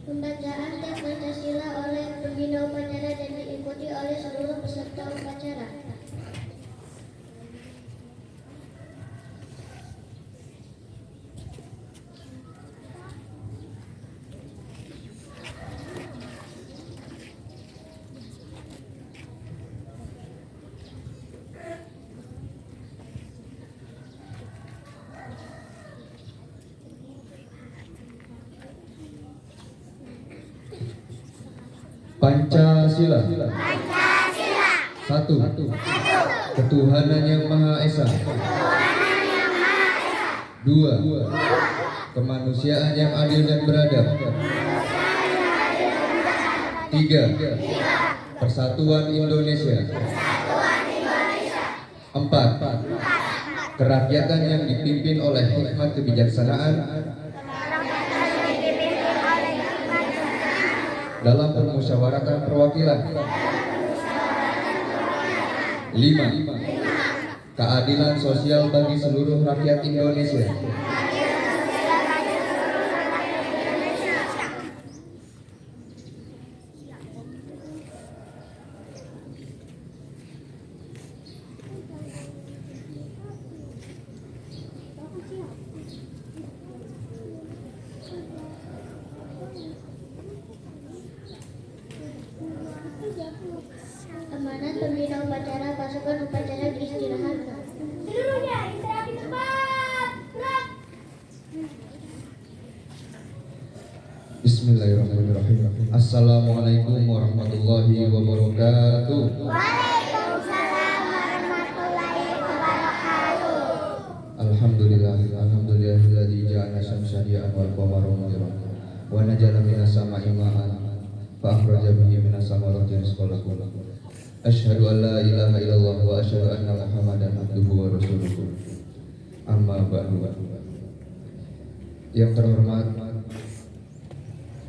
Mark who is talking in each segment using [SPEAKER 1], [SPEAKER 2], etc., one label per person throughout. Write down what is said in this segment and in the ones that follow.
[SPEAKER 1] Pembacaan teks Pancasila oleh pembina upacara dan diikuti oleh seluruh peserta upacara.
[SPEAKER 2] Pancasila. Satu. Ketuhanan yang Maha Esa. Dua. Kemanusiaan yang adil dan beradab. Tiga. Persatuan Indonesia. Empat. Kerakyatan yang dipimpin oleh hikmat kebijaksanaan dalam permusyawaratan perwakilan. 5. Keadilan sosial bagi seluruh rakyat Indonesia.
[SPEAKER 1] Amanat pembina upacara, pasukan upacara diistirahatkan.
[SPEAKER 3] Seluruhnya istirahat di tempat. Gerak.
[SPEAKER 2] Bismillahirrahmanirrahim. Assalamualaikum warahmatullahi wabarakatuh.
[SPEAKER 3] Waalaikumsalam warahmatullahi wabarakatuh.
[SPEAKER 2] Alhamdulillahilladzi ja'ala syamsa diya'an wal qamara munira wa najala minas sama'i ma'an fa akhraja bihi minas samarati rizqan lakum. Asyhadu an la ilaha illallah wa asyhadu anna Muhammadan abduhu wa rasuluhu. Amma ba'du. Yang terhormat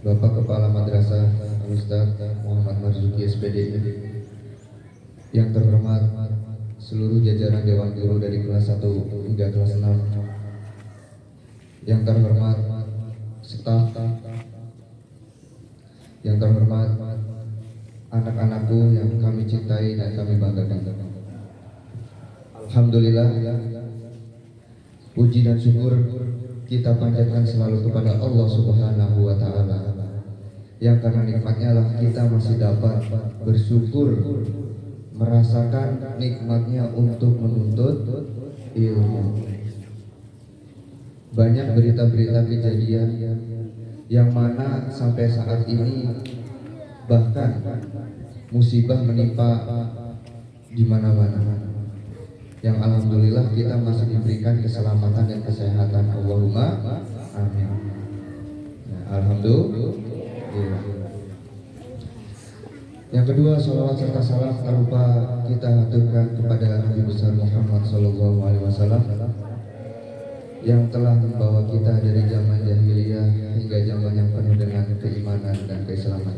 [SPEAKER 2] Bapak Kepala Madrasah Al-Ustaz Muhammad Marzuki SPD, yang terhormat seluruh jajaran Dewan Guru dari kelas 1 hingga kelas 6, yang terhormat staf, yang terhormat anak-anakku yang kami cintai dan kami banggakan. Alhamdulillah, puji dan syukur kita panjatkan selalu kepada Allah Subhanahu wa Ta'ala, yang karena nikmatnya lah kita masih dapat bersyukur, merasakan nikmatnya untuk menuntut ilmu. Banyak berita-berita kejadian yang mana sampai saat ini bahkan musibah menimpa di mana-mana, yang alhamdulillah kita masih diberikan keselamatan dan kesehatan. Allahumma amin. Nah, alhamdulillah. Yang kedua, salawat serta salam tak lupa kita haturkan kepada Nabi besar Muhammad Sallallahu Alaihi Wasallam yang telah membawa kita dari zaman jahiliyah hingga zaman yang penuh dengan keimanan dan keislaman.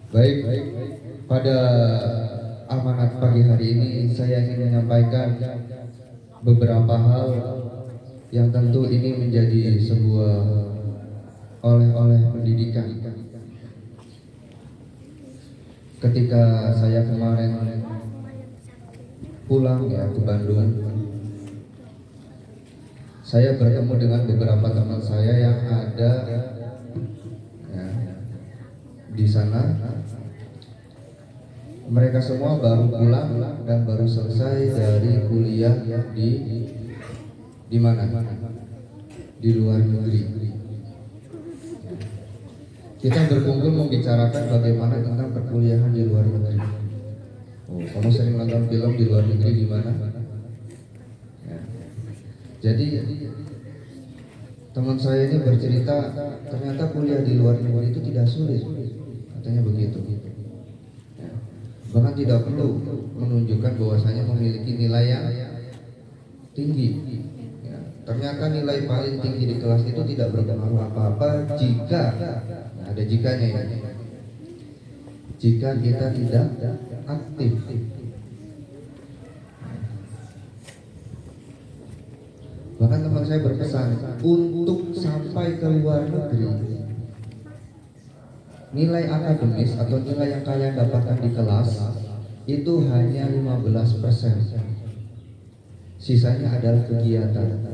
[SPEAKER 2] Baik, pada amanat pagi hari ini saya ingin menyampaikan beberapa hal yang tentu ini menjadi sebuah oleh-oleh pendidikan. Ketika saya kemarin pulang ke Bandung, saya bertemu dengan beberapa teman saya yang ada di sana. Mereka semua baru pulang dan baru selesai dari kuliah di mana? Di luar negeri. Kita berkumpul membicarakan bagaimana tentang perkuliahan di luar negeri. Oh, kamu sering nonton film di luar negeri gimana? Ya. Jadi teman saya ini bercerita ternyata kuliah di luar negeri itu tidak sulit, katanya begitu. Ya. Bahkan tidak perlu menunjukkan bahwasanya memiliki nilai yang tinggi. Ya. Ternyata nilai paling tinggi di kelas itu tidak berpengaruh apa-apa jika ada jikanya ya. Jika kita tidak aktif. Bahkan teman cuma saya berpesan untuk sampai ke luar negeri, nilai akademis atau nilai yang kalian dapatkan di kelas itu hanya 15%. Sisanya adalah kegiatan.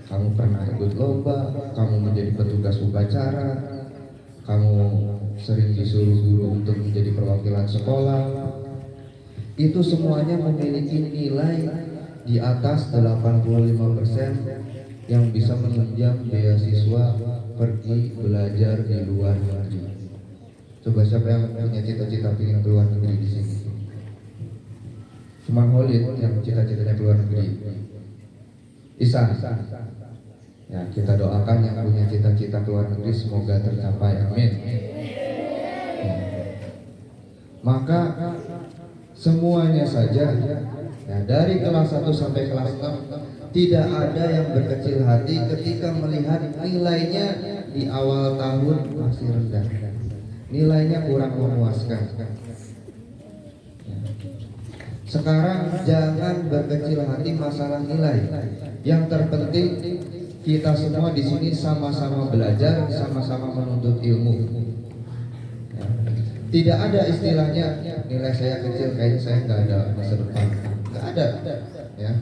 [SPEAKER 2] Kamu pernah ikut lomba, kamu menjadi petugas upacara, kamu sering disuruh guru untuk menjadi perwakilan sekolah. Itu semuanya memiliki nilai di atas 85% yang bisa menunjang beasiswa pergi belajar di luar negeri. Coba siapa yang punya cita-cita ingin keluar negeri di sini? Cuma Holid yang cita-citanya keluar negeri. Isan. Ya, kita doakan yang punya cita-cita keluar negeri semoga tercapai. Amin. Maka semuanya saja ya, dari kelas 1 sampai kelas 6 tidak ada yang berkecil hati ketika melihat nilainya di awal tahun masih rendah, nilainya kurang memuaskan. Sekarang jangan berkecil hati masalah nilai. Yang terpenting kita semua di sini sama-sama belajar, sama-sama menuntut ilmu. Ya. Tidak ada istilahnya nilai saya kecil, kayaknya saya nggak ada masa depan. Nggak ada. Ya.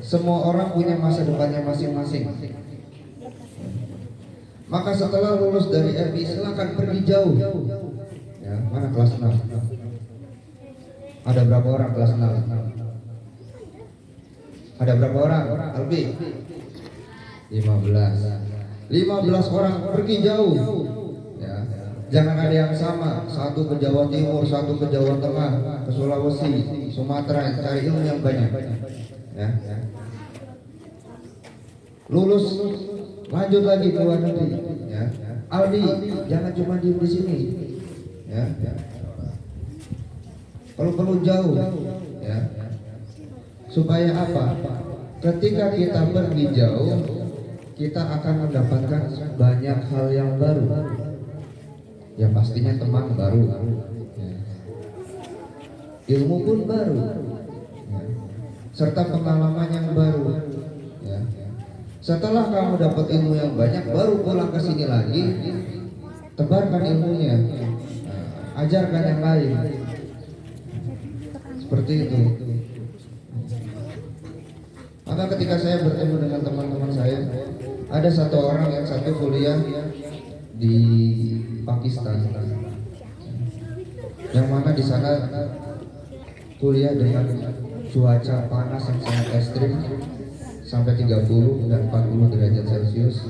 [SPEAKER 2] Semua orang punya masa depannya masing-masing. Maka setelah lulus dari FI silakan pergi jauh. Ya, mana kelas 6? Ada berapa orang kelas 6? Ada berapa orang? Albi? 15 orang pergi jauh ya. Jangan ada yang sama, satu ke Jawa Timur, satu ke Jawa Tengah, ke Sulawesi, Sumatera, cari ilmu yang banyak ya. Lulus lanjut lagi ke luar negeri ya. Aldi jangan cuma diem di sini ya. Kalau perlu jauh ya. Supaya apa? Ketika kita pergi jauh, kita akan mendapatkan banyak hal yang baru. Ya pastinya teman baru ya. Ilmu pun baru ya. Serta pengalaman yang baru ya. Setelah kamu dapat ilmu yang banyak, baru pulang ke sini lagi, tebarkan ilmunya, ajarkan yang lain. Seperti itu. Maka ketika saya bertemu dengan teman-teman saya, ada satu orang yang satu kuliah di Pakistan, yang mana di sana kuliah dengan cuaca panas yang sangat ekstrim sampai 30 dan 40 derajat Celcius.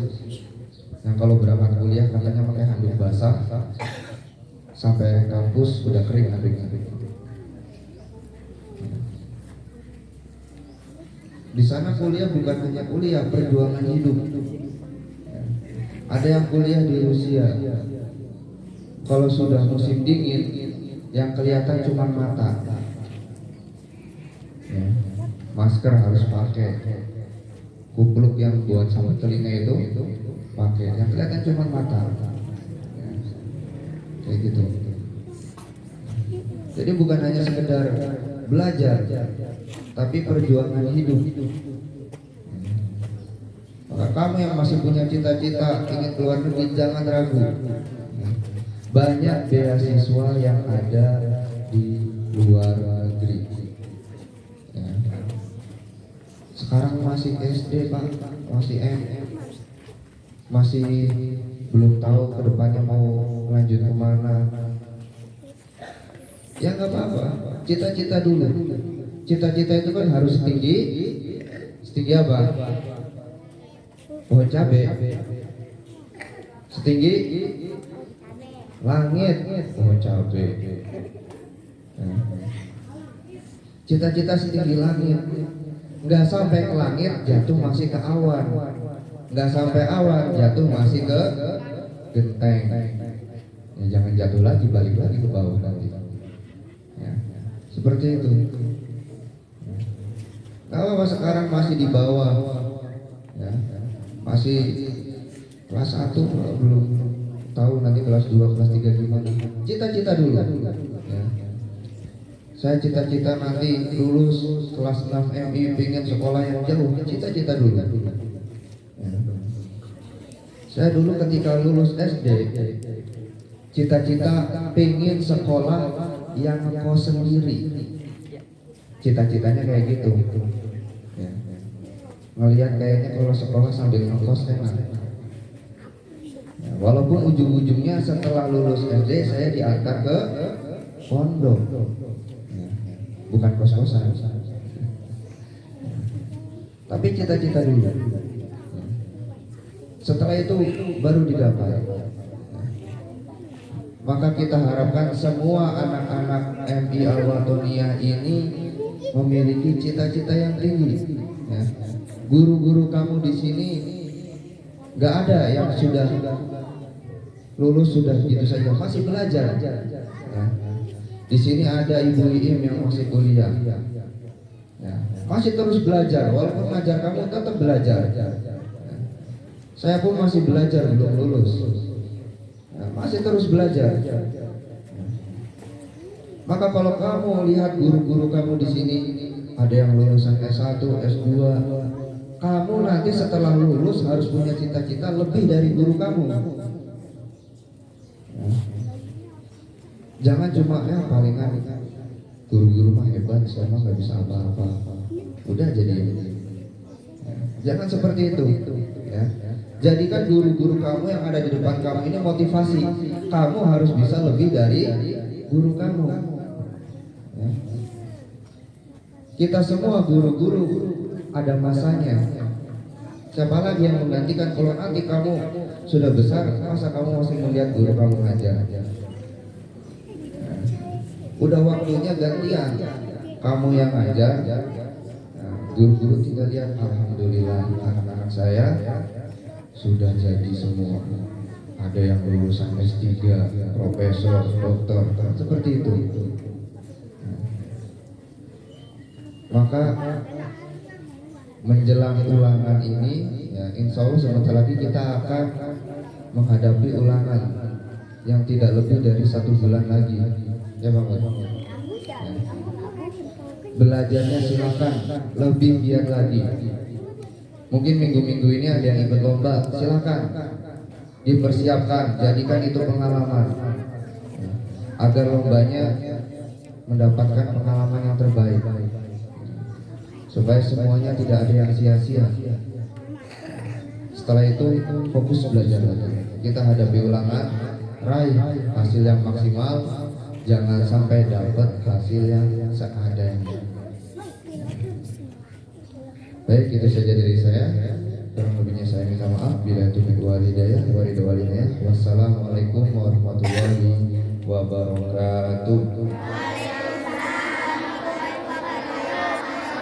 [SPEAKER 2] Yang kalau berangkat kuliah katanya pakai handuk basah, sampai kampus udah kering handuknya. Di sana kuliah bukan hanya kuliah, perjuangan hidup. Ada yang kuliah di Rusia. Kalau sudah musim dingin, yang kelihatan cuma mata. Ya. Masker harus pakai. Kupluk yang buat sama telinga itu pakai. Yang kelihatan cuma mata. Ya. Kayak gitu. Jadi bukan hanya sekedar belajar, tapi perjuangan hidup. Maka kamu yang masih punya cita-cita ingin keluar negeri, jangan ragu. Banyak beasiswa yang ada di luar negeri. Ya. Sekarang masih SD Pak, masih MM, masih belum tahu kedepannya mau lanjut kemana. Ya nggak apa-apa, cita-cita dulu. Cita-cita itu kan harus tinggi. Setinggi apa? Pohon cabai. Setinggi langit, pohon cabai. Cita-cita setinggi langit. Nggak sampai ke langit, jatuh masih ke awan. Nggak sampai awan, jatuh masih ke genteng. Ya, jangan jatuh lagi, balik lagi ke bawah nanti. Ya, seperti itu. Kalau sekarang masih di bawah, ya, masih kelas 1, belum tahu nanti kelas 2, kelas 3 gimana. Cita-cita dulu. Ya. Saya cita-cita nanti lulus kelas 6 MI, pengen sekolah yang jauh. Cita-cita dulu. Saya dulu ketika lulus SD, cita-cita pengen sekolah yang ngekos sendiri. Cita-citanya kayak gitu. Ya. Ngelihat kayaknya kalau sekolah sambil ngekos enak. Ya, walaupun ujung-ujungnya setelah lulus SD saya diantar ke pondok, ya, bukan kos-kosan. Tapi cita-cita dulu. Setelah itu baru didapat. Maka kita harapkan semua anak-anak MI Al-Watoniyah ini memiliki cita-cita yang tinggi. Ya. Guru-guru kamu di sini nggak ada yang sudah lulus sudah gitu saja, masih belajar. Ya. Di sini ada Ibu Iim yang masih kuliah, ya. Masih terus belajar, walaupun ngajar kamu tetap belajar. Ya. Saya pun masih belajar, belum lulus. Ya, masih terus belajar. Maka kalau kamu lihat guru-guru kamu di sini ada yang lulusan S1, S2, kamu nanti setelah lulus harus punya cita-cita lebih dari guru kamu. Ya. Jangan cuma palingan guru-guru mah hebat, saya mah nggak bisa apa-apa. Udah jadi. Ya. Jangan seperti itu. Ya. Jadikan guru-guru kamu yang ada di depan kamu ini motivasi. Kamu harus bisa lebih dari guru kamu. Ya. Kita semua guru-guru ada masanya. Siapa lagi yang menggantikan kalau nanti kamu sudah besar, masa kamu masih melihat guru kamu ngajar? Ya. Udah waktunya gantian. Kamu yang ngajar, guru-guru tinggal lihat, alhamdulillah anak-anak saya sudah jadi semua. Ada yang lulusan S3, profesor, dokter, seperti itu. Maka menjelang ulangan ini, ya, insya Allah sebentar lagi kita akan menghadapi ulangan yang tidak lebih dari 1 bulan lagi. Ya Bang. Ya. Belajarnya silakan lebih giat lagi. Mungkin minggu-minggu ini ada yang ikut lomba, silakan dipersiapkan, jadikan itu pengalaman agar lombanya mendapatkan pengalaman yang terbaik, supaya semuanya tidak ada yang sia-sia. Setelah itu fokus belajar lagi. Kita hadapi ulangan, raih hasil yang maksimal, jangan sampai dapat hasil yang seadanya. Baik, itu saja dari saya. Kurang lebihnya saya minta maaf. Bila taufiq wal hidayah wa ridha walidayah. Wassalamualaikum warahmatullahi wabarakatuh.